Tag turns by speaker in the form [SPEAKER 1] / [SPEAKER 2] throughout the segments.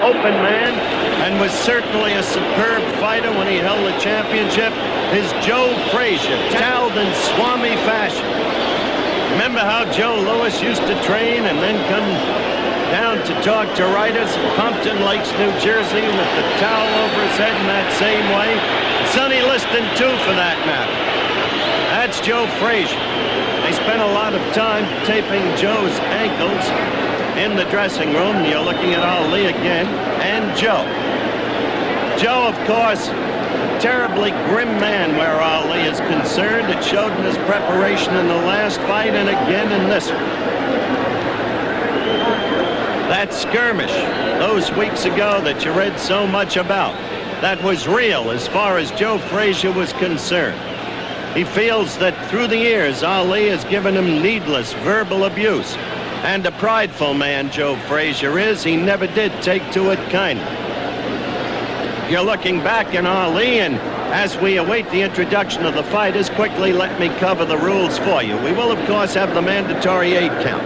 [SPEAKER 1] open man and was certainly a superb fighter when he held the championship is Joe Frazier, toweled in Swami fashion. Remember how Joe Louis used to train and then come down to talk to writers in Pumpton Lakes, New Jersey, with the towel over his head in that same way? Sonny Liston, too, for that matter. That's Joe Frazier. They spent a lot of time taping Joe's ankles in the dressing room. You're looking at Ali again, and Joe. Joe, of course, a terribly grim man where Ali is concerned. It showed in his preparation in the last fight and again in this one. That skirmish those weeks ago that you read so much about, that was real as far as Joe Frazier was concerned. He feels that through the years, Ali has given him needless verbal abuse. And a prideful man Joe Frazier is, he never did take to it kindly. You're looking back in Ali, and as we await the introduction of the fighters, quickly let me cover the rules for you. We will, of course, have the mandatory 8 count.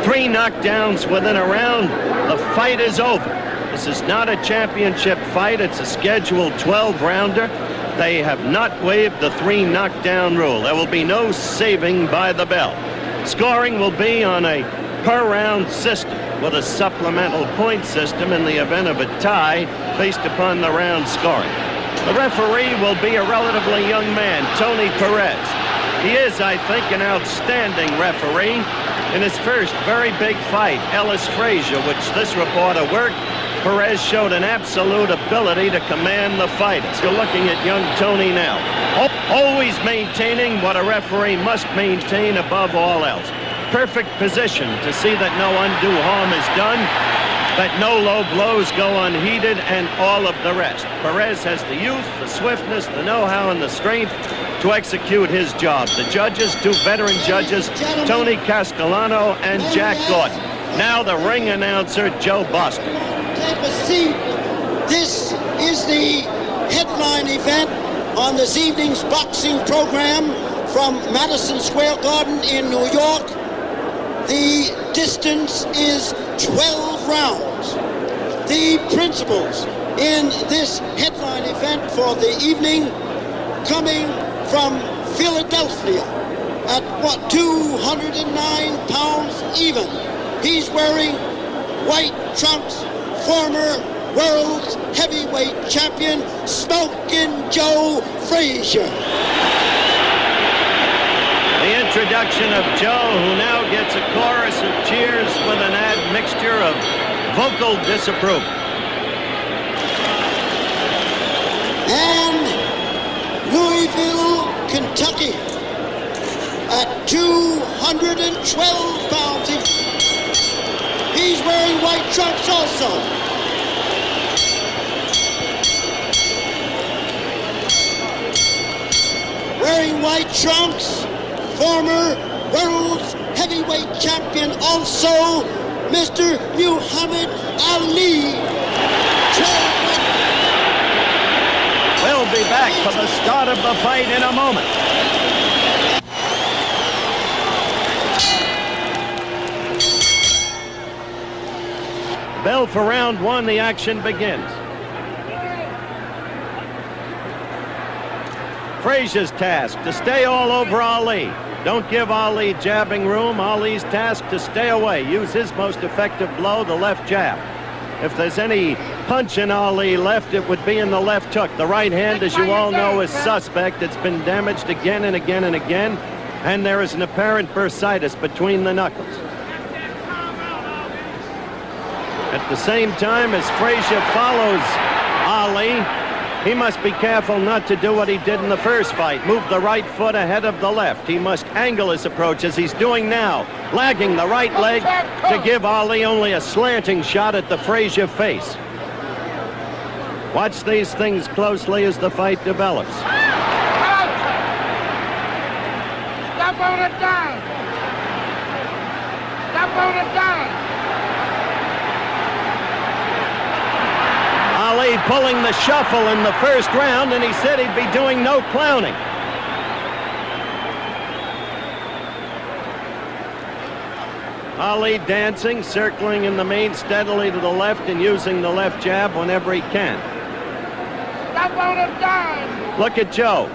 [SPEAKER 1] 3 knockdowns within a round, the fight is over. This is not a championship fight, it's a scheduled 12-rounder. They have not waived the 3 knockdown rule. There will be no saving by the bell. Scoring will be on a per-round system with a supplemental point system in the event of a tie based upon the round scoring. The referee will be a relatively young man, Tony Perez. He is, I think, an outstanding referee. In his first very big fight, Ellis Frazier, which this reporter worked, Perez showed an absolute ability to command the fighters. You're looking at young Tony now, always maintaining what a referee must maintain above all else. Perfect position to see that no undue harm is done, that no low blows go unheeded, and all of the rest. Perez has the youth, the swiftness, the know-how, and the strength to execute his job. The judges, 2 veteran judges, Tony Castellano and Jack Gordon. Now the ring announcer, Joe Boston.
[SPEAKER 2] Take a seat. This is the headline event on this evening's boxing program from Madison Square Garden in New York. The distance is 12 rounds. The principals in this headline event for the evening, coming from Philadelphia at 209 pounds even. He's wearing white trunks, former world heavyweight champion, Smokin' Joe Frazier.
[SPEAKER 1] The introduction of Joe, who now gets a chorus of cheers with an admixture of vocal disapproval.
[SPEAKER 2] And Louisville, Kentucky, at 212 pounds. He's wearing white trunks also. Wearing white trunks, former world heavyweight champion also, Mr. Muhammad Ali.
[SPEAKER 1] We'll be back for the start of the fight in a moment. Bell for round 1, the action begins. Frazier's task to stay all over Ali. Don't give Ali jabbing room. Ali's task to stay away. Use his most effective blow, the left jab. If there's any punch in Ali left, it would be in the left hook. The right hand, as you all know, is suspect. It's been damaged again and again and again, and there is an apparent bursitis between the knuckles. At the same time, as Frazier follows Ali, he must be careful not to do what he did in the first fight, move the right foot ahead of the left. He must angle his approach as he's doing now, lagging the right leg to give Ali only a slanting shot at the Frazier face. Watch these things closely as the fight develops.
[SPEAKER 3] Stop on the dime. Stop on the dime.
[SPEAKER 1] Ali pulling the shuffle in the first round, and he said he'd be doing no clowning. Ali dancing, circling in the main steadily to the left and using the left jab whenever he can.
[SPEAKER 3] Stop on a dime.
[SPEAKER 1] Look at Joe.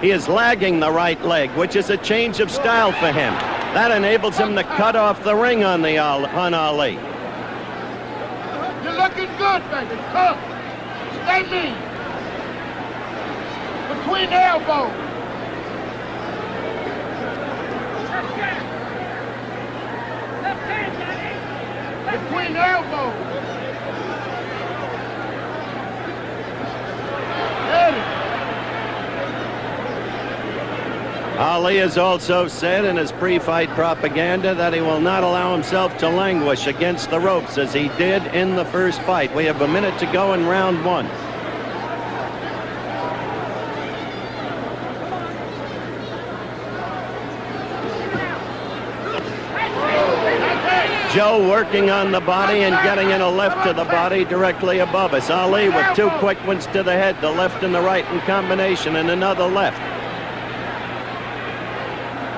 [SPEAKER 1] He is lagging the right leg, which is a change of style for him. That enables him to cut off the ring on Ali.
[SPEAKER 3] You're looking good, baby. Cook. Stay mean. Between the elbows. Between the elbows.
[SPEAKER 1] Ali has also said in his pre-fight propaganda that he will not allow himself to languish against the ropes as he did in the first fight. We have a minute to go in round one. Joe working on the body and getting in a left to the body directly above us. Ali with two quick ones to the head, the left and the right in combination, and another left.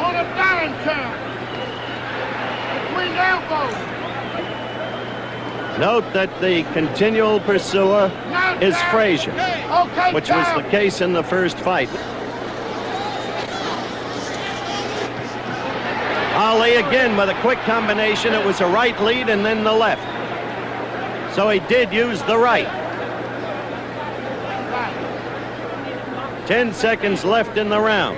[SPEAKER 3] On a dime count. Between the elbows.
[SPEAKER 1] Note that the continual pursuer is Frazier,
[SPEAKER 3] Okay,
[SPEAKER 1] which was the case in the first fight. Ali again with a quick combination. It was a right lead and then the left. So he did use the right. 10 seconds left in the round.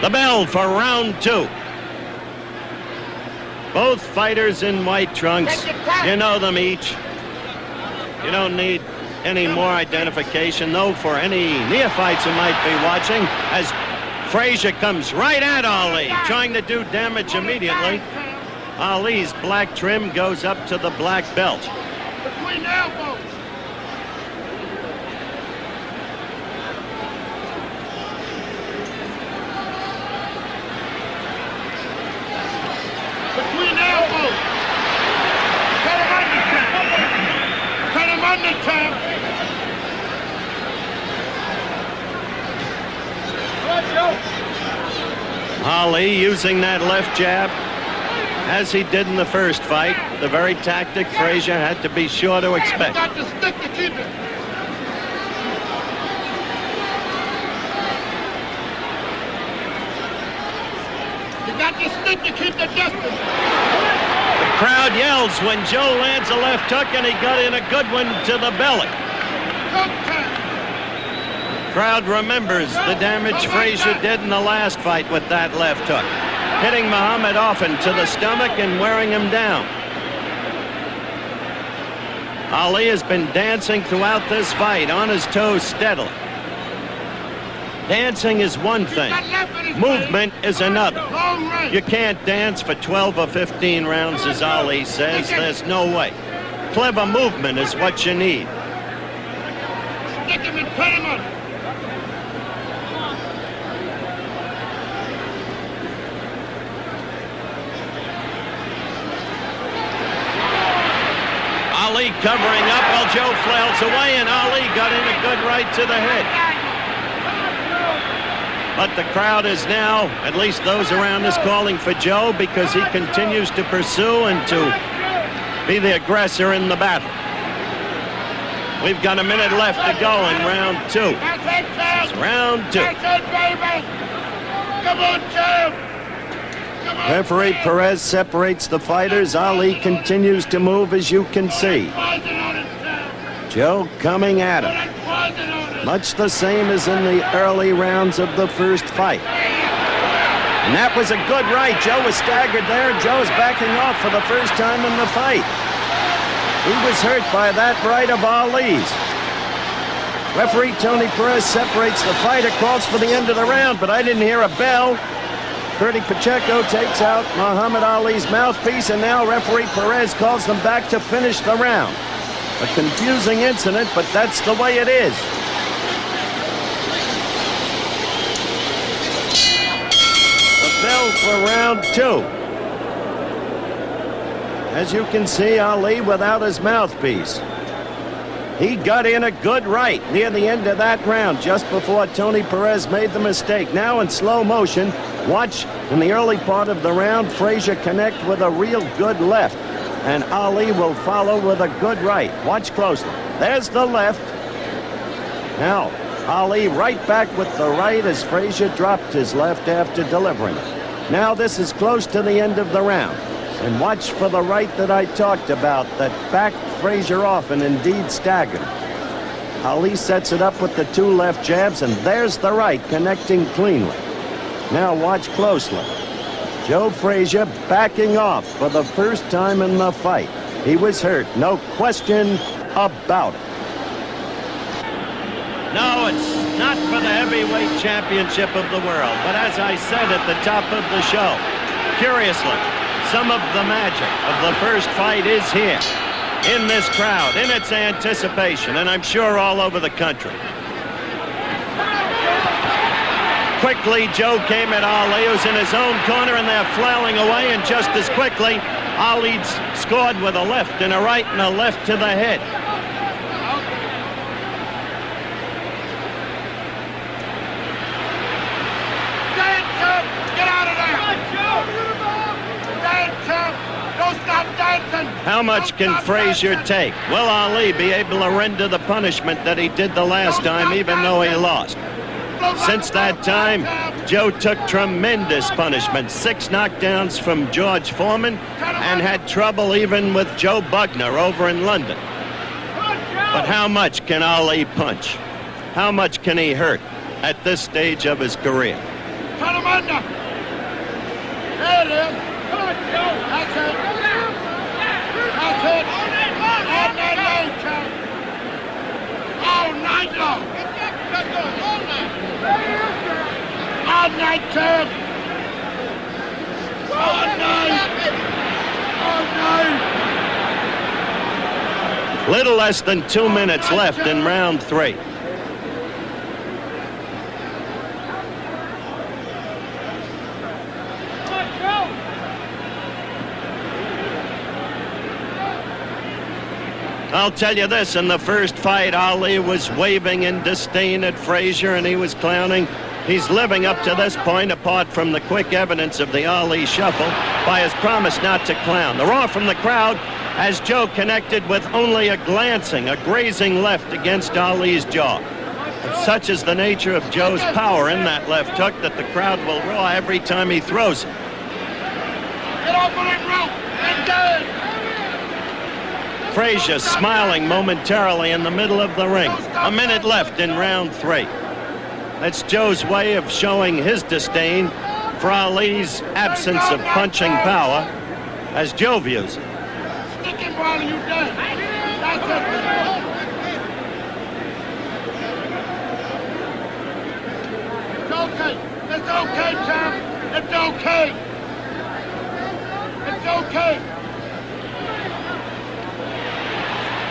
[SPEAKER 1] The bell for round two. Both fighters in white trunks. You know them each. You don't need any more identification, though, for any neophytes who might be watching, as Frazier comes right at Ali, trying to do damage immediately. Ali's black trim goes up to the black belt.
[SPEAKER 3] Between the elbows. Between the elbows. Cut him under, champ. Cut him under, champ.
[SPEAKER 1] Ali using that left jab, as he did in the first fight, the very tactic Frazier had to be sure to expect.
[SPEAKER 3] You got to stick to keep it. You got to stick to keep the distance.
[SPEAKER 1] The crowd yells when Joe lands a left hook, and he got in a good one to the belly.
[SPEAKER 3] Good time.
[SPEAKER 1] Crowd remembers the damage Frazier did in the last fight with that left hook, hitting Muhammed often to the stomach and wearing him down. Ali has been dancing throughout this fight, on his toes steadily. Dancing is one thing, movement is another. You can't dance for 12 or 15 rounds, as Ali says. There's no way. Clever movement is what you need.
[SPEAKER 3] Stick him and put him under.
[SPEAKER 1] Ali covering up while Joe flails away, and Ali got in a good right to the head. But the crowd is now, at least those around us, calling for Joe because he continues to pursue and to be the aggressor in the battle. We've got a minute left to go in round two.
[SPEAKER 3] That's it,
[SPEAKER 1] It's round two.
[SPEAKER 3] That's it, baby. Come on, Joe. Come on,
[SPEAKER 1] Referee
[SPEAKER 3] Joe.
[SPEAKER 1] Perez separates the fighters. Ali continues to move, as you can see.
[SPEAKER 3] Poison on it, Joe.
[SPEAKER 1] Joe coming at him.
[SPEAKER 3] Put poison on it.
[SPEAKER 1] Much the same as in the early rounds of the first fight. And that was a good right. Joe was staggered there. Joe's backing off for the first time in the fight. He was hurt by that right of Ali's. Referee Tony Perez separates the fighter, calls for the end of the round, but I didn't hear a bell. Bertie Pacheco takes out Muhammad Ali's mouthpiece, and now referee Perez calls them back to finish the round. A confusing incident, but that's the way it is. The bell for round two. As you can see, Ali without his mouthpiece. He got in a good right near the end of that round, just before Tony Perez made the mistake. Now in slow motion, watch in the early part of the round, Frazier connect with a real good left. And Ali will follow with a good right. Watch closely. There's the left. Now, Ali right back with the right as Frazier dropped his left after delivering it. Now this is close to the end of the round. And watch for the right that I talked about that backed Frazier off and indeed staggered. Ali sets it up with the two left jabs, and there's the right connecting cleanly. Now watch closely. Joe Frazier backing off for the first time in the fight. He was hurt, no question about it. No, it's not for the heavyweight championship of the world. But as I said at the top of the show, curiously, some of the magic of the first fight is here, in this crowd, in its anticipation, and I'm sure all over the country. Quickly, Joe came at Ali, who's in his own corner, and they're flailing away, and just as quickly, Ali scored with a left and a right and a left to the head.
[SPEAKER 3] Get out of there! Don't stop dancing!
[SPEAKER 1] How much can Frazier take? Will Ali be able to render the punishment that he did the last time, even though he lost? Since that time, Joe took tremendous punishment. 6 knockdowns from George Foreman, and had trouble even with Joe Bugner over in London. But how much can Ali punch? How much can he hurt at this stage of his career?
[SPEAKER 3] Turn him under! There it is! That's it! That's it! All night long, champ! All night long! All night, champ! All night! All night!
[SPEAKER 1] Little less than 2 minutes left in round 3. I'll tell you this, in the first fight, Ali was waving in disdain at Frazier, and he was clowning. He's living up to this point, apart from the quick evidence of the Ali shuffle, by his promise not to clown. The roar from the crowd as Joe connected with only a glancing, a grazing left against Ali's jaw. And such is the nature of Joe's power in that left hook that the crowd will roar every time he throws it.
[SPEAKER 3] Get off of that rope and do it!
[SPEAKER 1] Frazier smiling momentarily in the middle of the ring. A minute left in round 3. That's Joe's way of showing his disdain for Ali's absence of punching power, as Joe views it.
[SPEAKER 3] Stick him while you done. That's it. It's okay. It's okay, champ. It's okay. It's okay.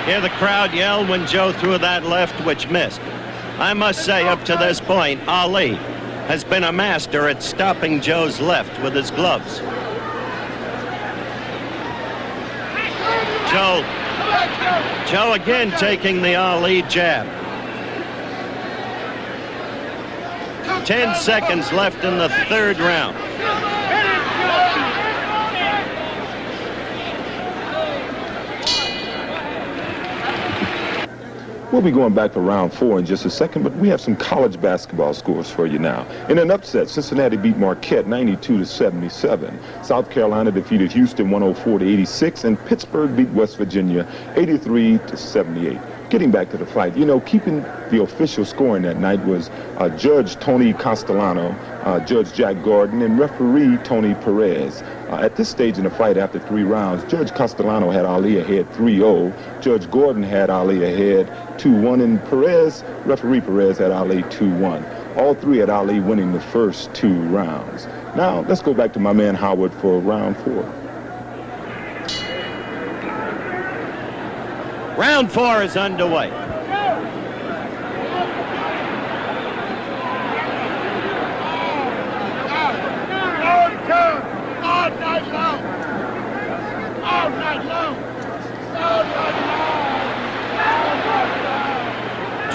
[SPEAKER 1] Hear the crowd yell when Joe threw that left, which missed. I must say, up to this point, Ali has been a master at stopping Joe's left with his gloves. Joe again taking the Ali jab. 10 seconds left in the 3rd round.
[SPEAKER 4] We'll be going back for round 4 in just a second, but we have some college basketball scores for you now. In an upset, Cincinnati beat Marquette 92-77. South Carolina defeated Houston 104-86, and Pittsburgh beat West Virginia 83-78. Getting back to the fight, you know, keeping the official scoring that night was Judge Tony Castellano, Judge Jack Gordon, and referee Tony Perez. At this stage in the fight, after 3 rounds, Judge Castellano had Ali ahead 3-0. Judge Gordon had Ali ahead 2-1, and referee Perez had Ali 2-1. All 3 had Ali winning the first 2 rounds. Now, let's go back to my man Howard for round 4.
[SPEAKER 1] Round 4 is underway.
[SPEAKER 3] All night long. All night long. All night long.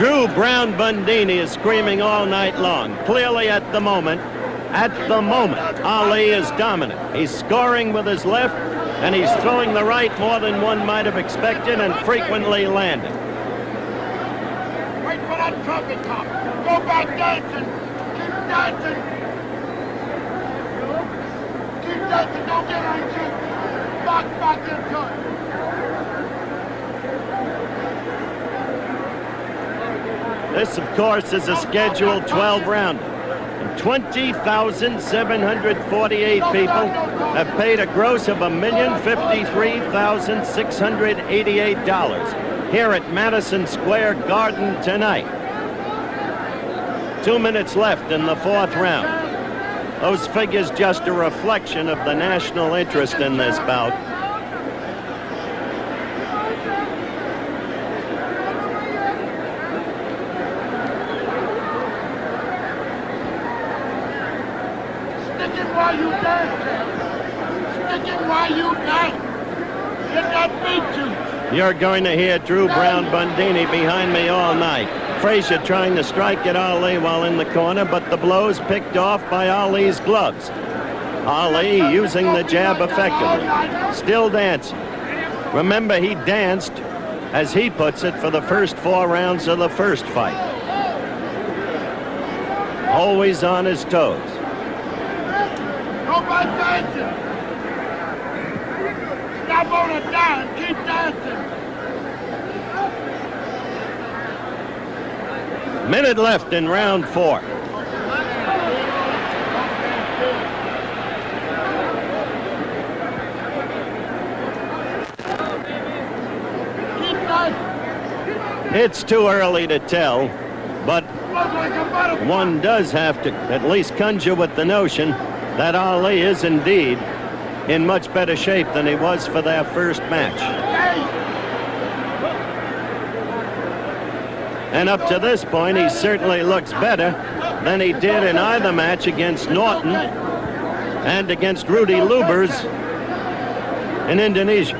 [SPEAKER 1] Drew Brown Bundini is screaming all night long. Clearly at the moment, Ali is dominant. He's scoring with his left, and he's throwing the right more than one might have expected and frequently landing.
[SPEAKER 3] Wait for that trumpet top. Go back dancing. Keep dancing. Keep dancing. Don't get anxious. Box back into it.
[SPEAKER 1] This, of course, is a scheduled 12-rounder. 20,748 people have paid a gross of $1,053,688 here at Madison Square Garden tonight. 2 minutes left in the fourth round. Those figures just a reflection of the national interest in this bout.
[SPEAKER 3] While you dance, stick it while you dance. Get that beat you.
[SPEAKER 1] You're going to hear Drew Brown Bundini behind me all night. Frazier trying to strike at Ali while in the corner, but the blows picked off by Ali's gloves. Ali using the jab effectively, still dancing. Remember, he danced, as he puts it, for the first 4 rounds of the first fight. Always on his toes.
[SPEAKER 3] Go by dancing. Stop on a dime. Keep dancing.
[SPEAKER 1] Minute left in round 4.
[SPEAKER 3] Keep dancing.
[SPEAKER 1] It's too early to tell, but one does have to at least conjure with the notion that Ali is indeed in much better shape than he was for their first match. And up to this point, he certainly looks better than he did in either match against Norton and against Rudy Lubers in Indonesia.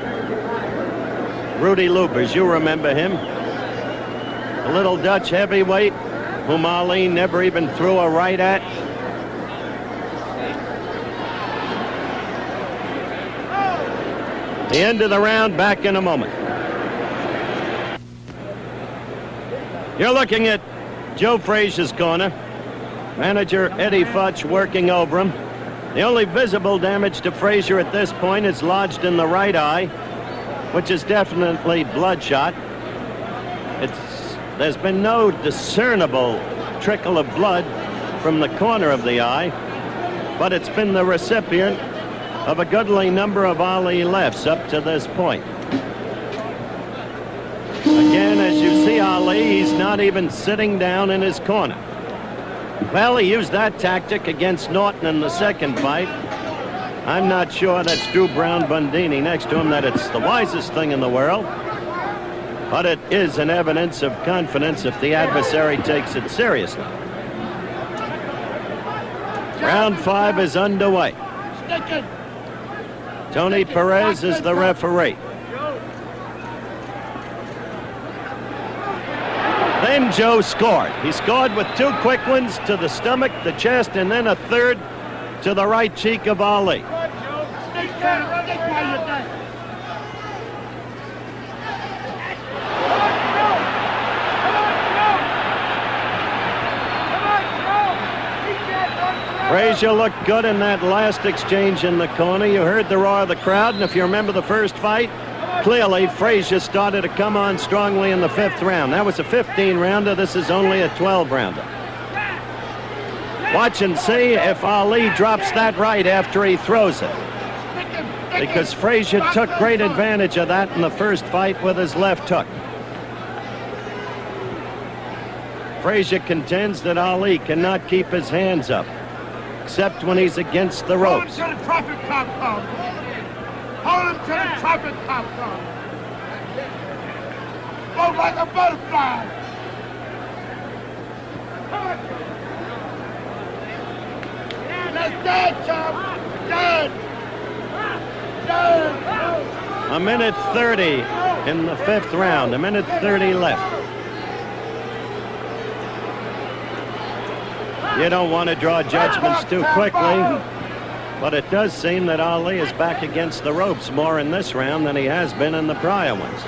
[SPEAKER 1] Rudy Lubers, you remember him. A little Dutch heavyweight whom Ali never even threw a right at. The end of the round, back in a moment. You're looking at Joe Frazier's corner. Manager Eddie Futch working over him. The only visible damage to Frazier at this point is lodged in the right eye, which is definitely bloodshot. There's been no discernible trickle of blood from the corner of the eye, but it's been the recipient of a goodly number of Ali lefts up to this point. Again, as you see Ali, he's not even sitting down in his corner. Well, he used that tactic against Norton in the second fight. I'm not sure that's Drew Brown Bundini next to him that it's the wisest thing in the world, but it is an evidence of confidence if the adversary takes it seriously. Round 5 is underway. Tony Perez is the referee. Then Joe scored. He scored with 2 quick ones to the stomach, the chest, and then a third to the right cheek of Ali. Frazier looked good in that last exchange in the corner. You heard the roar of the crowd, and if you remember the first fight, clearly Frazier started to come on strongly in the 5th round. That was a 15-rounder. This is only a 12-rounder. Watch and see if Ali drops that right after he throws it, because Frazier took great advantage of that in the first fight with his left hook. Frazier contends that Ali cannot keep his hands up, except when he's against the ropes.
[SPEAKER 3] Hold him to the trumpet top comes. Hold him to the trumpet top comes. Go like a butterfly. Let's dance, chum. Dance. Dance.
[SPEAKER 1] A minute 30 in the 5th round. A minute 30 left. You don't want to draw judgments too quickly, but it does seem that Ali is back against the ropes more in this round than he has been in the prior ones.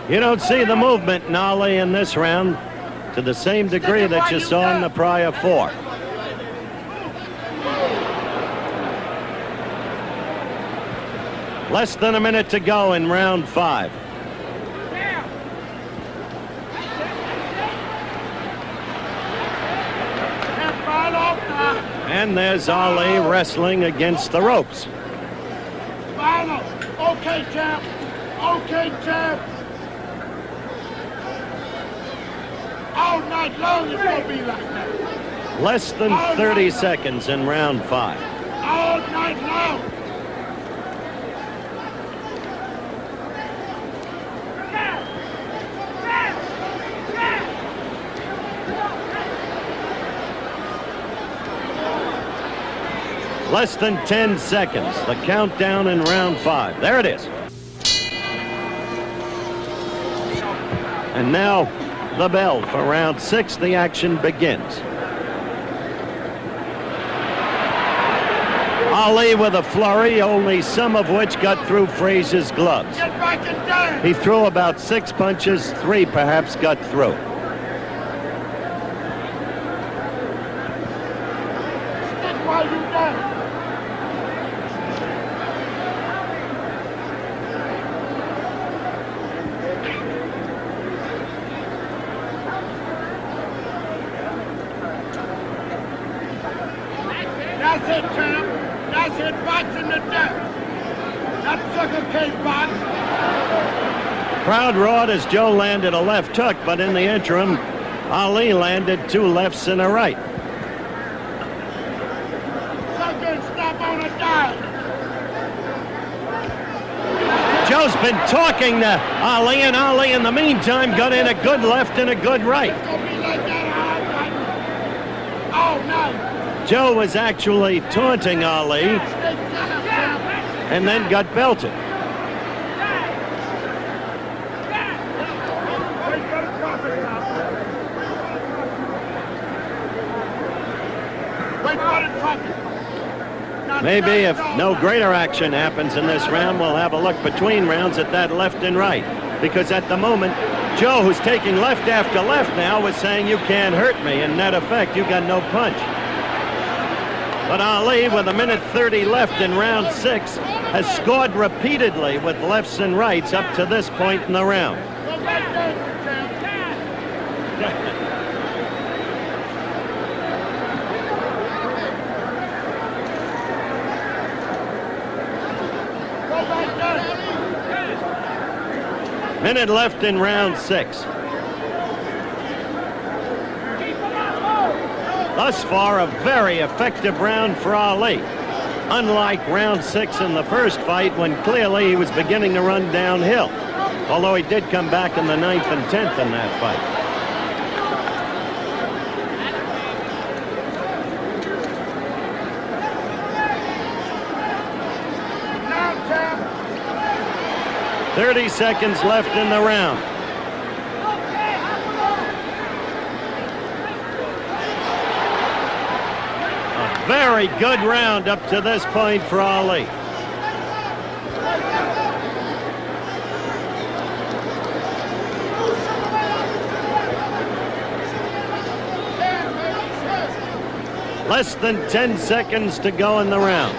[SPEAKER 1] You don't see the movement in Ali in this round to the same degree that you saw in the prior four. Less than a minute to go in round 5. And there's Ali wrestling against the ropes.
[SPEAKER 3] Okay, champ. Okay, champ. All night long it's going to be like that.
[SPEAKER 1] Less than 30 seconds in round 5.
[SPEAKER 3] All night long.
[SPEAKER 1] Less than 10 seconds. The countdown in round 5. There it is. And now the bell for round 6. The action begins. Ali with a flurry, only some of which got through Frazier's gloves.
[SPEAKER 3] Get back and down.
[SPEAKER 1] He threw about 6 punches, 3 perhaps got through.
[SPEAKER 3] Stick while you down. That's it, champ. That's it, boxing to death. That sucker cage box.
[SPEAKER 1] Crowd roared as Joe landed a left hook, but in the interim, Ali landed 2 lefts and a right.
[SPEAKER 3] Sucker, stop on a dime.
[SPEAKER 1] Joe's been talking to Ali, and Ali in the meantime got in a good left and a good right.
[SPEAKER 3] It's gonna be like that all night.
[SPEAKER 1] Joe was actually taunting Ali
[SPEAKER 3] Stick down, champ.
[SPEAKER 1] and then got belted.
[SPEAKER 3] Wait for the trumpet now. Wait for the trumpet. Now,
[SPEAKER 1] Maybe if
[SPEAKER 3] stand
[SPEAKER 1] no
[SPEAKER 3] up.
[SPEAKER 1] greater action happens in this round, we'll have a look between rounds at that left and right. Because at the moment, Joe, who's taking left after left now, was saying, you can't hurt me. In net effect, you got no punch. But Ali, with 1:30 left in round 6, has scored repeatedly with lefts and rights up to this point in the round.
[SPEAKER 3] Go back there, champ. Go back there.
[SPEAKER 1] Minute left in round 6. Thus far, a very effective round for Ali. Unlike round 6 in the first fight, when clearly he was beginning to run downhill. Although he did come back in the 9th and 10th in that fight.
[SPEAKER 3] Now, champ.
[SPEAKER 1] 30 seconds left in the round. Very good round up to this point for Ali. Less than 10 seconds to go in the round.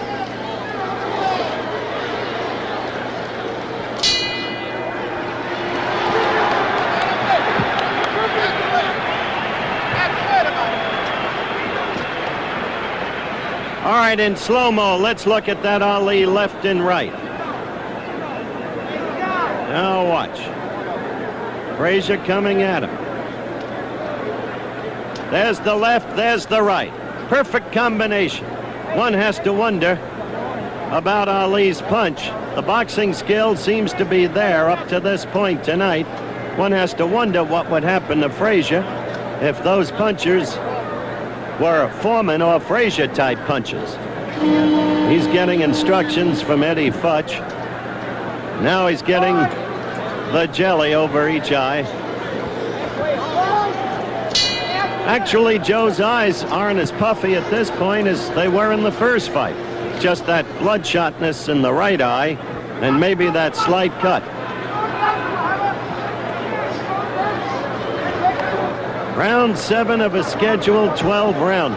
[SPEAKER 1] All right, in slow-mo, let's look at that Ali left and right. Now watch. Frazier coming at him. There's the left, there's the right. Perfect combination. One has to wonder about Ali's punch. The boxing skill seems to be there up to this point tonight. One has to wonder what would happen to Frazier if those punchers were Foreman or Frazier type punches. He's getting instructions from Eddie Futch. Now he's getting the jelly over each eye. Actually, Joe's eyes aren't as puffy at this point as they were in the first fight. Just that bloodshotness in the right eye and maybe that slight cut. Round 7 of a scheduled 12-round.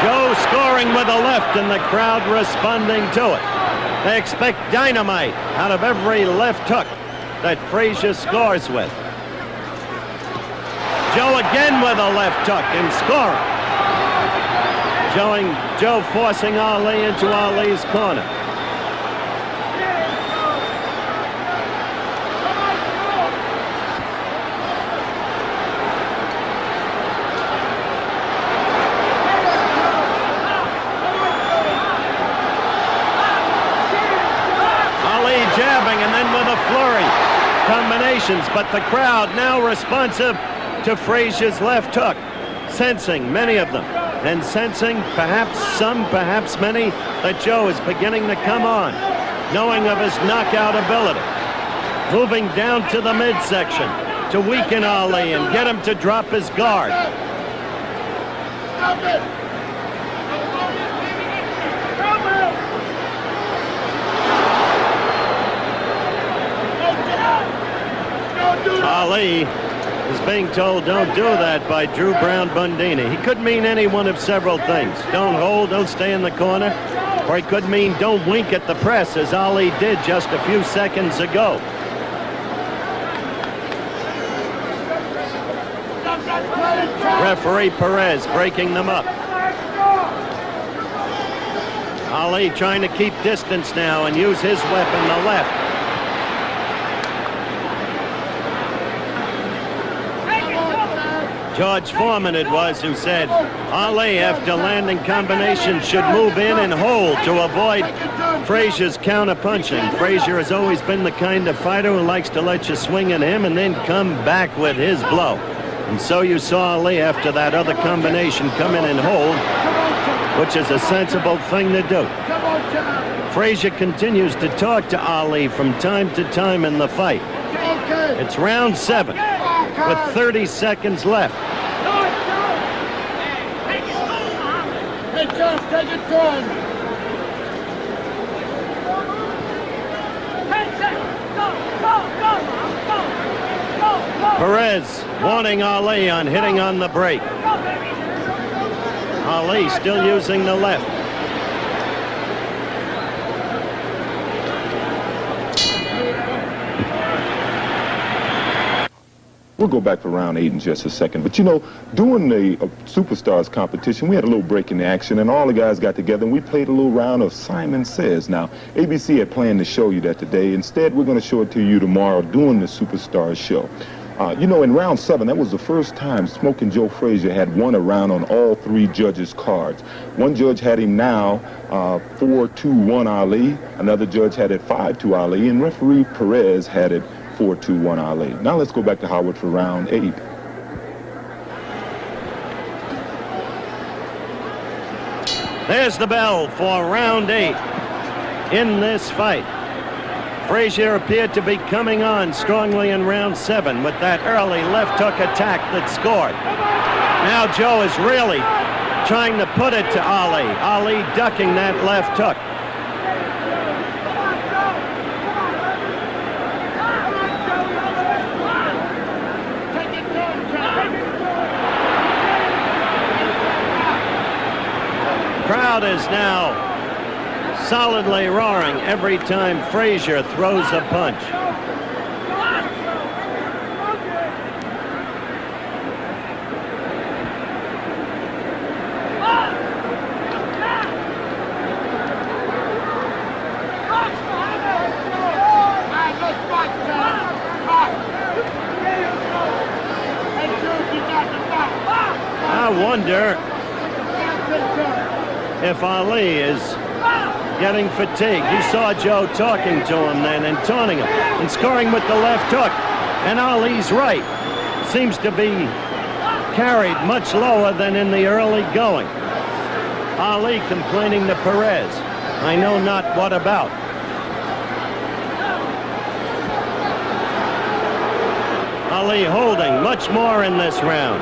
[SPEAKER 1] Joe scoring with a left and the crowd responding to it. They expect dynamite out of every left hook that Frazier scores with. Joe again with a left hook and scoring. Joe forcing Ali into Ali's corner. Jabbing and then with a flurry combinations, but the crowd now responsive to Frazier's left hook, sensing many of them, and sensing perhaps some, perhaps many, that Joe is beginning to come on, knowing of his knockout ability, moving down to the midsection to weaken Ali and get him to drop his guard. Ali is being told don't do that by Drew Brown Bundini. He could mean any one of several things. Don't hold, don't stay in the corner. Or he could mean don't wink at the press, as Ali did just a few seconds ago. Referee Perez breaking them up. Ali trying to keep distance now and use his weapon, the left. George Foreman it was who said Ali, after landing combinations, should move in and hold to avoid Frazier's counter-punching. Frazier has always been the kind of fighter who likes to let you swing at him and then come back with his blow. And so you saw Ali, after that other combination, come in and hold, which is a sensible thing to do. Frazier continues to talk to Ali from time to time in the fight. It's round 7 with 30 seconds left.
[SPEAKER 3] Hey, Josh, take your time.
[SPEAKER 1] Perez warning Ali on hitting on the break. Ali still using the left.
[SPEAKER 4] We'll go back for round 8 in just a second. But, you know, during the Superstars competition, we had a little break in the action, and all the guys got together, and we played a little round of Simon Says. Now, ABC had planned to show you that today. Instead, we're going to show it to you tomorrow during the Superstars show. You know, in round 7, that was the first time Smoking Joe Frazier had won a round on all 3 judges' cards. One judge had him now 4-2-1 Ali. Another judge had it 5-2 Ali, and referee Perez had it 4-2-1 Ali. Now let's go back to Howard for round 8.
[SPEAKER 1] There's the bell for round 8 in this fight. Frazier appeared to be coming on strongly in round 7 with that early left hook attack that scored. Now Joe is really trying to put it to Ali. Ali ducking that left hook. Crowd is now solidly roaring every time Frazier throws a punch. I wonder if Ali is getting fatigued. You saw Joe talking to him then and taunting him and scoring with the left hook. And Ali's right. Seems to be carried much lower than in the early going. Ali complaining to Perez. I know not what about. Ali holding much more in this round.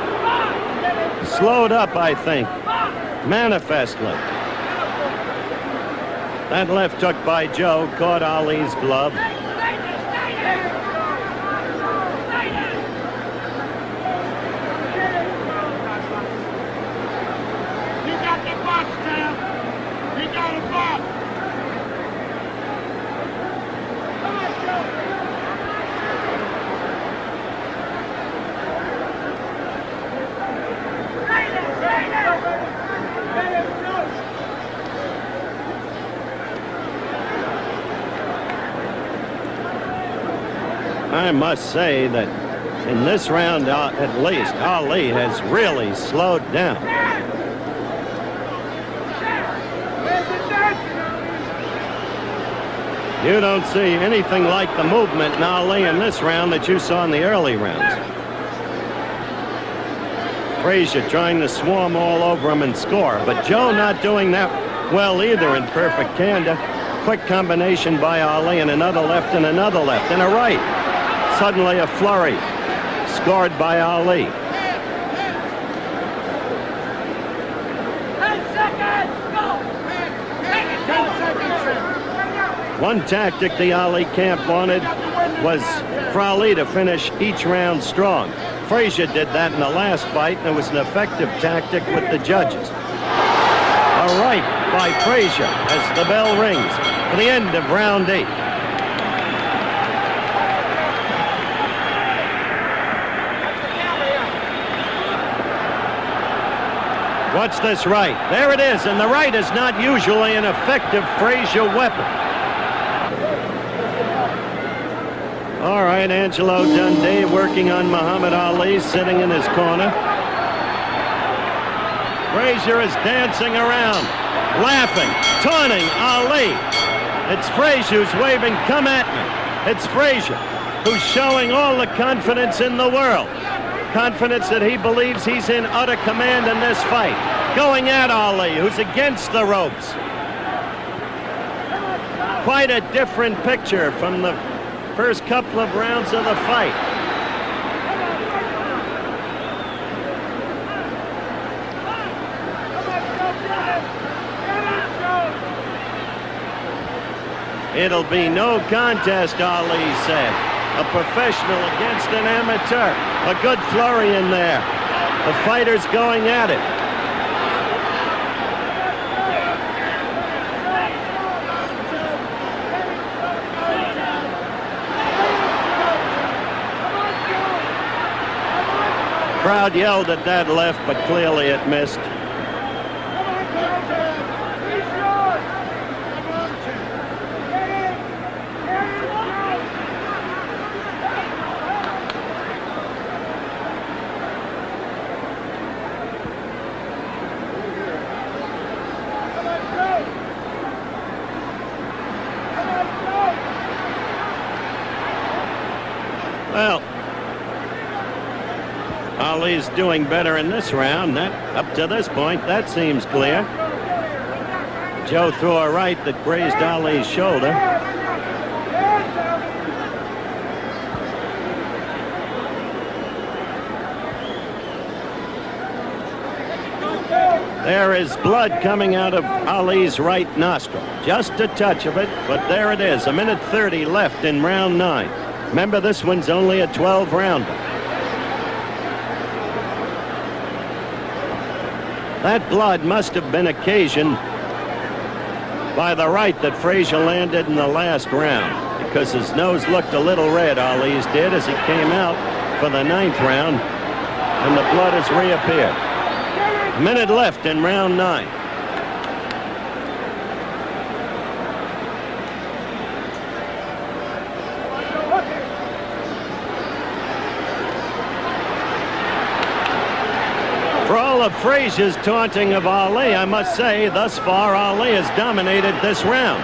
[SPEAKER 1] Slowed up, I think, manifestly. That left hook by Joe caught Ali's glove.
[SPEAKER 3] You got the box, Sam. You got a box. Come on, Joe.
[SPEAKER 1] I must say that in this round, at least, Ali has really slowed down. You don't see anything like the movement in Ali in this round that you saw in the early rounds. Frazier trying to swarm all over him and score, but Joe not doing that well either in perfect candor. Quick combination by Ali and another left and another left and a right. Suddenly a flurry scored by Ali.
[SPEAKER 3] 10 seconds, go! 10 seconds.
[SPEAKER 1] One tactic the Ali camp wanted was for Ali to finish each round strong. Frazier did that in the last fight, and it was an effective tactic with the judges. A right by Frazier as the bell rings for the end of round 8. Watch this right. There it is, and the right is not usually an effective Frazier weapon. All right, Angelo Dundee working on Muhammad Ali, sitting in his corner. Frazier is dancing around, laughing, taunting Ali. It's Frazier who's waving, "Come at me." It's Frazier who's showing all the confidence in the world. Confidence that he believes he's in utter command in this fight. Going at Ali, who's against the ropes. Quite a different picture from the first couple of rounds of the fight. It'll be no contest, Ali said. A professional against an amateur. A good flurry in there. The fighters going at it. Crowd yelled at that left, but clearly it missed. Well, Ali's doing better in this round. That, up to this point, that seems clear. Joe threw a right that grazed Ali's shoulder. There is blood coming out of Ali's right nostril. Just a touch of it, but there it is. 1:30 left in round 9. Remember, this one's only a 12-rounder. That blood must have been occasioned by the right that Frazier landed in the last round, because his nose looked a little red, Ali's did, as he came out for the 9th round, and the blood has reappeared. A minute left in round 9. For all all of Frazier's taunting of Ali, I must say, thus far, Ali has dominated this round.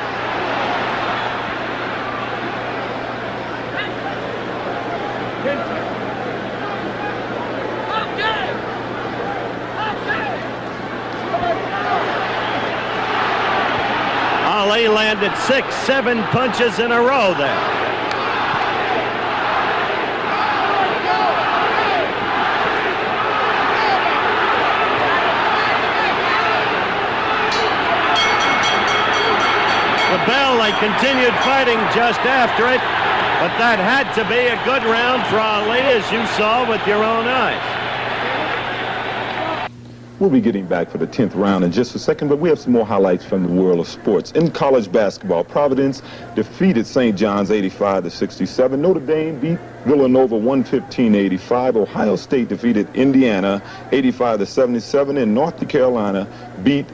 [SPEAKER 1] Ali landed 6, 7 punches in a row there. The bell, they continued fighting just after it, but that had to be a good round for Ali, as you saw with your own eyes.
[SPEAKER 4] We'll be getting back for the 10th round in just a second, but we have some more highlights from the world of sports. In college basketball, Providence defeated St. John's 85-67. Notre Dame beat Villanova 115-85. Ohio State defeated Indiana 85-77. And North Carolina beat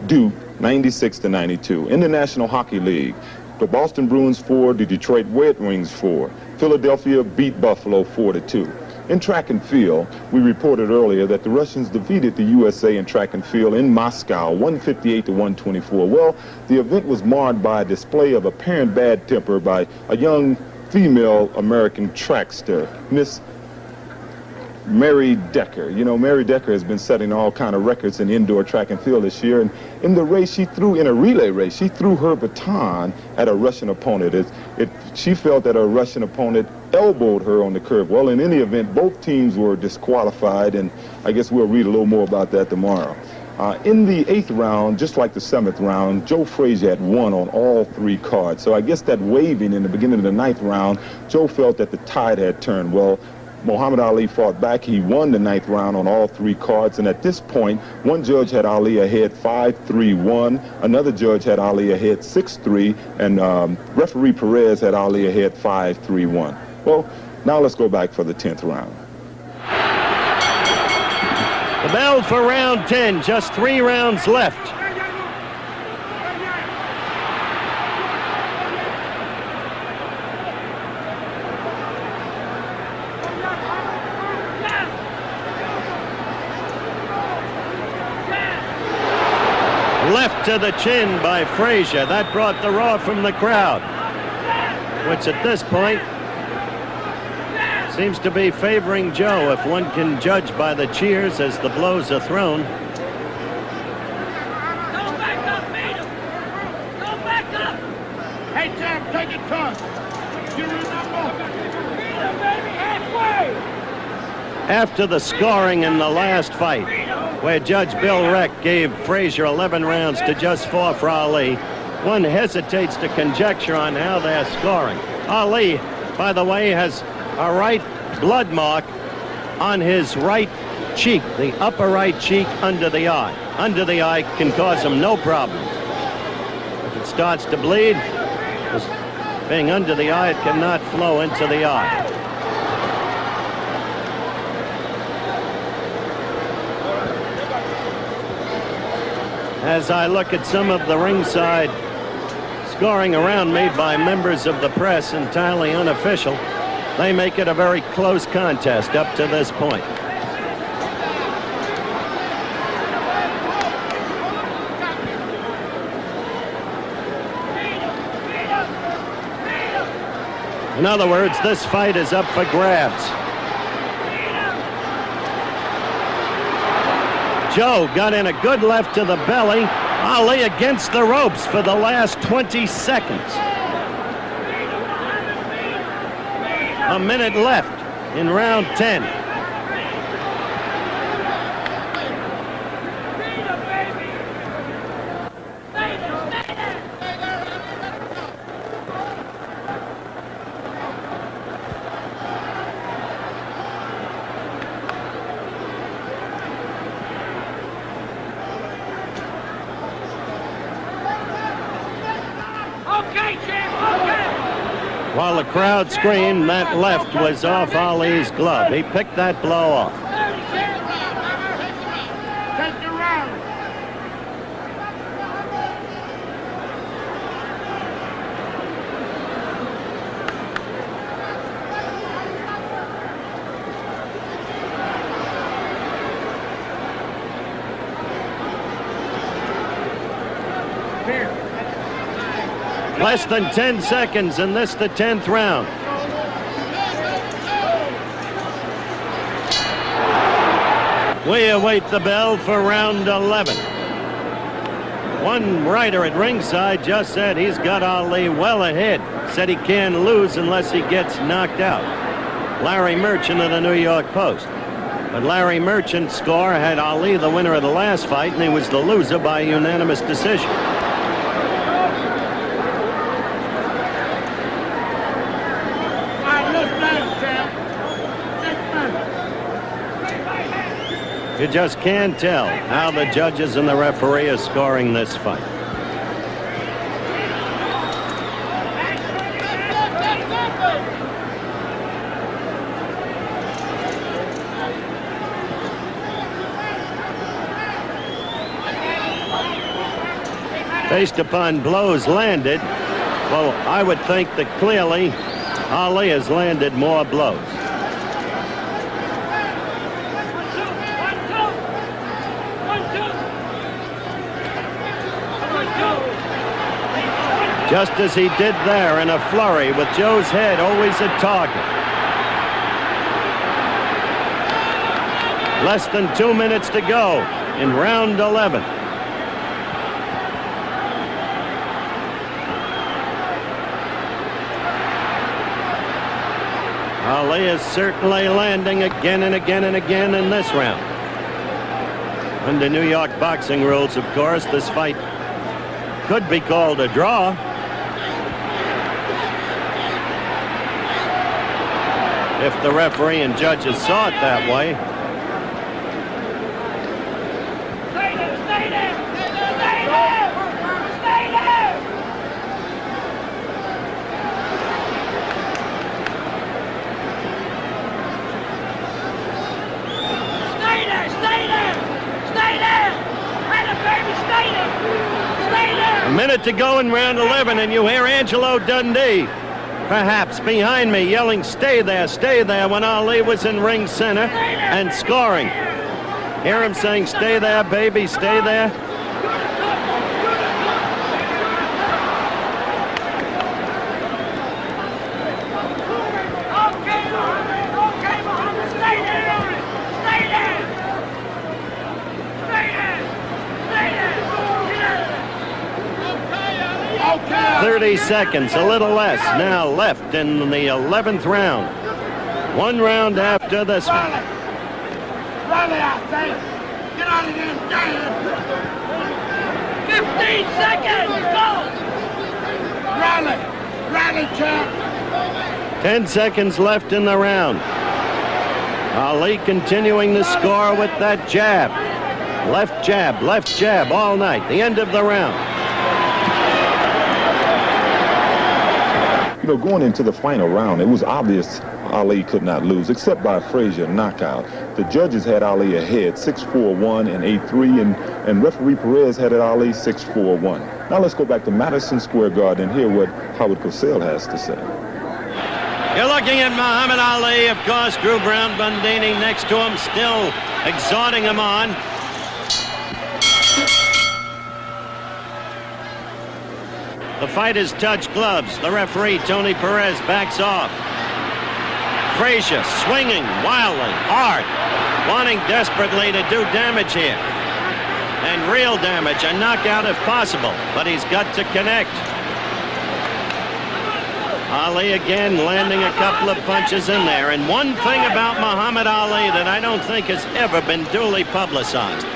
[SPEAKER 4] Duke 96-92. In the National Hockey League, the Boston Bruins 4, the Detroit Red Wings 4. Philadelphia beat Buffalo 4-2. In track and field, we reported earlier that the Russians defeated the USA in track and field in Moscow 158-124. Well, the event was marred by a display of apparent bad temper by a young female American trackster, Miss Mary Decker. You know, Mary Decker has been setting all kind of records in indoor track and field this year, and in the race in a relay race, she threw her baton at a Russian opponent. She felt that a Russian opponent elbowed her on the curve. Well, in any event, both teams were disqualified, and I guess we'll read a little more about that tomorrow. In the 8th round, just like the 7th round, Joe Frazier had won on all 3 cards. So I guess that waving in the beginning of the 9th round, Joe felt that the tide had turned. Well, Muhammad Ali fought back. He won the 9th round on all 3 cards, and at this point, one judge had Ali ahead 5-3-1, another judge had Ali ahead 6-3, and referee Perez had Ali ahead 5-3-1. Well, now let's go back for the 10th round.
[SPEAKER 1] The bell for round 10, just 3 rounds left. Left to the chin by Frazier. That brought the roar from the crowd, which at this point seems to be favoring Joe, if one can judge by the cheers as the blows are thrown.
[SPEAKER 3] Go back up, beat him! Go back up! Hey, Jam, take it tough. You remember? Beat him, baby, halfway!
[SPEAKER 1] After the scoring in the last fight, where Judge Bill Reck gave Frazier 11 rounds to just 4 for Ali, one hesitates to conjecture on how they're scoring. Ali, by the way, has a right blood mark on his right cheek, the upper right cheek under the eye. Under the eye can cause him no problem. If it starts to bleed, being under the eye, it cannot flow into the eye. As I look at some of the ringside scoring around made by members of the press, entirely unofficial, they make it a very close contest up to this point. In other words, this fight is up for grabs. Joe got in a good left to the belly. Ali against the ropes for the last 20 seconds. A minute left in round 10. While the crowd screamed, that left was off Ali's glove. He picked that blow off.
[SPEAKER 3] Take the round.
[SPEAKER 1] Less than 10 seconds, and this the 10th round. We await the bell for round 11. One writer at ringside just said he's got Ali well ahead. Said he can't lose unless he gets knocked out. Larry Merchant of the New York Post. But Larry Merchant's score had Ali the winner of the last fight, and he was the loser by unanimous decision. You just can't tell how the judges and the referee are scoring this fight. Based upon blows landed, well, I would think that clearly Ali has landed more blows. Just as he did there in a flurry, with Joe's head always a target. Less than 2 minutes to go in round 11. Ali is certainly landing again and again and again in this round. Under New York boxing rules, of course, this fight could be called a draw. If the referee and judges saw it that way.
[SPEAKER 3] Stay there! Stay there! Stay there! Stay there!
[SPEAKER 1] 1 minute to go in round 11, and you hear Angelo Dundee, perhaps behind me, yelling, stay there, when Ali was in ring center and scoring. Hear him saying, stay there, baby, stay there.
[SPEAKER 3] Okay, Muhammed, stay there! Stay there! Stay there! Stay there!
[SPEAKER 1] 30 seconds, a little less, now left in the 11th round. 1 round after this one.
[SPEAKER 3] Rally, I say! Get out of there, damn! 15 seconds! Go! Rally, champ!
[SPEAKER 1] 10 seconds left in the round. Ali continuing to score with that jab. Left jab all night. The end of the round.
[SPEAKER 4] You know, going into the final round, it was obvious Ali could not lose, except by a Frazier knockout. The judges had Ali ahead, 6-4-1 and 8-3, and referee Perez had it Ali 6-4-1. Now let's go back to Madison Square Garden and hear what Howard Cosell has to say.
[SPEAKER 1] You're looking at Muhammad Ali, of course, Drew Brown Bundini next to him, still exhorting him on. The fighters touch gloves. The referee, Tony Perez, backs off. Frazier swinging wildly, hard, wanting desperately to do damage here. And real damage, a knockout if possible, but he's got to connect. Ali again landing a couple of punches in there. And one thing about Muhammad Ali that I don't think has ever been duly publicized.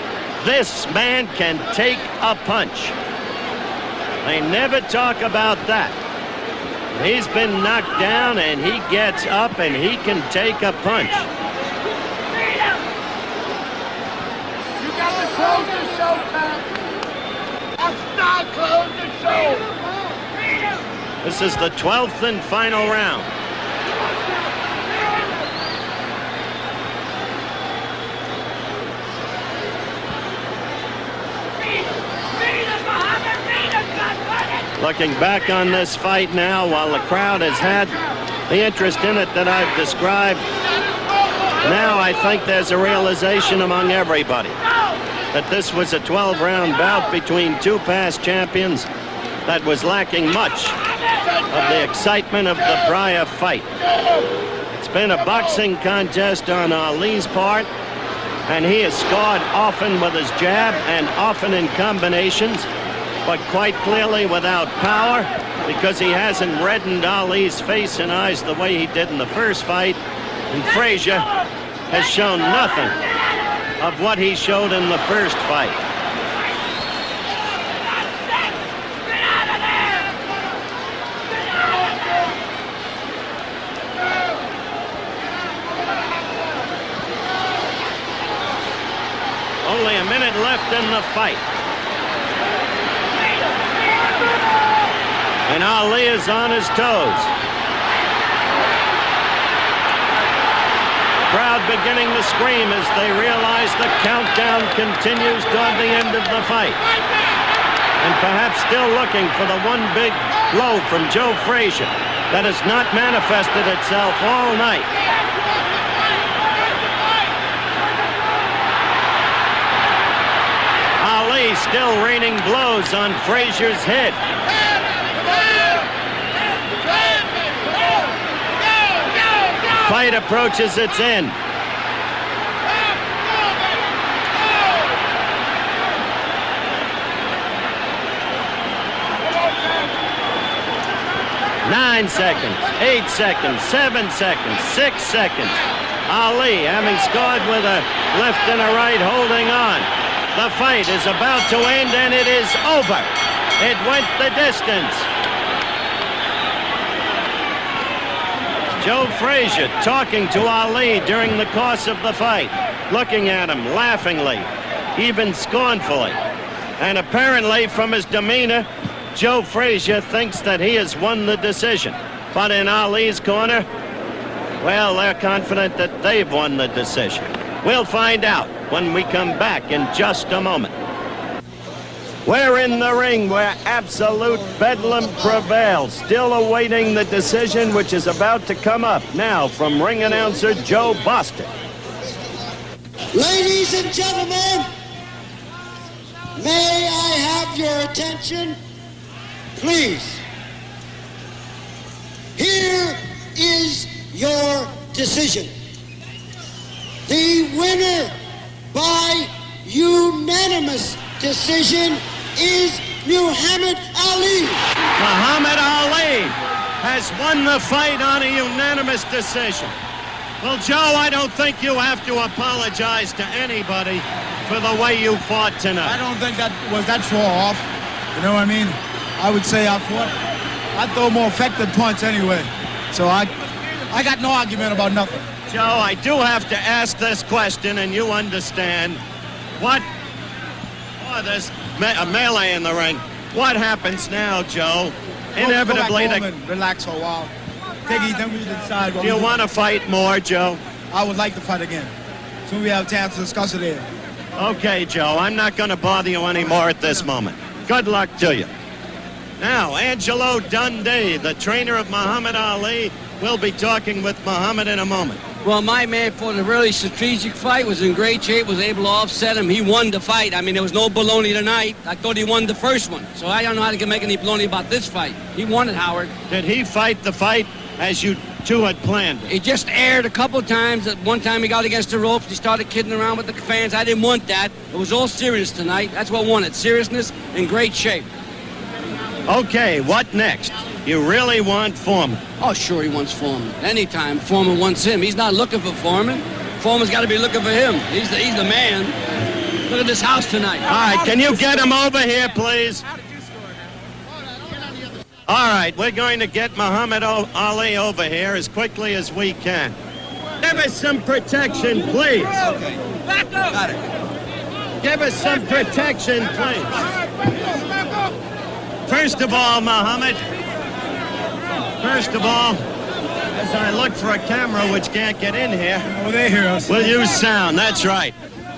[SPEAKER 1] This man can take a punch. They never talk about that. He's been knocked down and he gets up and he can take a punch.
[SPEAKER 3] You got to close the show, Tom. That's not close the show.
[SPEAKER 1] This is the 12th and final round. Looking back on this fight now, while the crowd has had the interest in it that I've described, now I think there's a realization among everybody that this was a 12-round bout between two past champions that was lacking much of the excitement of the prior fight. It's been a boxing contest on Ali's part, and he has scored often with his jab and often in combinations, but quite clearly without power, because he hasn't reddened Ali's face and eyes the way he did in the first fight. And Frazier has shown nothing of what he showed in the first fight. Only a minute left in the fight. And Ali is on his toes. Crowd beginning to scream as they realize the countdown continues toward the end of the fight. And perhaps still looking for the one big blow from Joe Frazier that has not manifested itself all night. Ali still raining blows on Frazier's head. Fight approaches its end. Nine seconds, 8 seconds, 7 seconds, 6 seconds. Ali, having scored with a left and a right, holding on. The fight is about to end, and it is over. It went the distance. Joe Frazier talking to Ali during the course of the fight, looking at him laughingly, even scornfully. And apparently from his demeanor, Joe Frazier thinks that he has won the decision. But in Ali's corner, well, they're confident that they've won the decision. We'll find out when we come back in just a moment. We're in the ring where absolute bedlam prevails, still awaiting the decision which is about to come up now from ring announcer Joe Boston.
[SPEAKER 2] Ladies and gentlemen, may I have your attention, please? Here is your decision. The winner by unanimous decision is Muhammad Ali.
[SPEAKER 1] Muhammad Ali has won the fight on a unanimous decision. Well, Joe, I don't think you have to apologize to anybody for the way you fought tonight.
[SPEAKER 5] I don't think that was that far off. You know what I mean? I would say I throw more effective punch anyway. So I got no argument about nothing.
[SPEAKER 1] Joe, I do have to ask this question, and you understand. There's a melee in the ring. What happens now, Joe? Inevitably,
[SPEAKER 5] go back home and relax for a while. Then we decide.
[SPEAKER 1] Do you want to fight more, Joe?
[SPEAKER 5] I would like to fight again. Soon we have a chance to discuss it here.
[SPEAKER 1] Okay, Joe. I'm not going to bother you anymore at this moment. Good luck to you. Now, Angelo Dundee, the trainer of Muhammad Ali, will be talking with Muhammad in a moment.
[SPEAKER 6] Well, my man fought a really strategic fight, was in great shape, was able to offset him. He won the fight. I mean, there was no baloney tonight. I thought he won the first one. So I don't know how to make any baloney about this fight. He won it, Howard.
[SPEAKER 1] Did he fight the fight as you two had planned it?
[SPEAKER 6] He just aired a couple of times. At one time he got against the ropes. He started kidding around with the fans. I didn't want that. It was all serious tonight. That's what won it. Seriousness and great shape.
[SPEAKER 1] Okay, what next? You really want Foreman?
[SPEAKER 6] Oh, sure, he wants Foreman. Anytime Foreman wants him. He's not looking for Foreman. Foreman's got to be looking for him. He's the man. Look at this house tonight.
[SPEAKER 1] All right, can you get him over here, please? All right, we're going to get Muhammad Ali over here as quickly as we can. Give us some protection, please.
[SPEAKER 6] Back up.
[SPEAKER 5] Got it.
[SPEAKER 1] Give us some protection, please. First of all, Muhammad, as I look for a camera which can't get in here.
[SPEAKER 5] Oh, they hear us.
[SPEAKER 1] We'll use sound, that's right.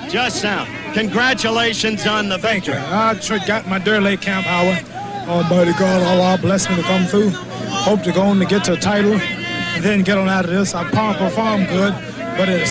[SPEAKER 1] Just sound. Congratulations on the victory.
[SPEAKER 5] I got my Durley camp hour. Almighty God, Allah bless me to come through. Hope to go on to get to a title and then get on out of this. I perform good, but it's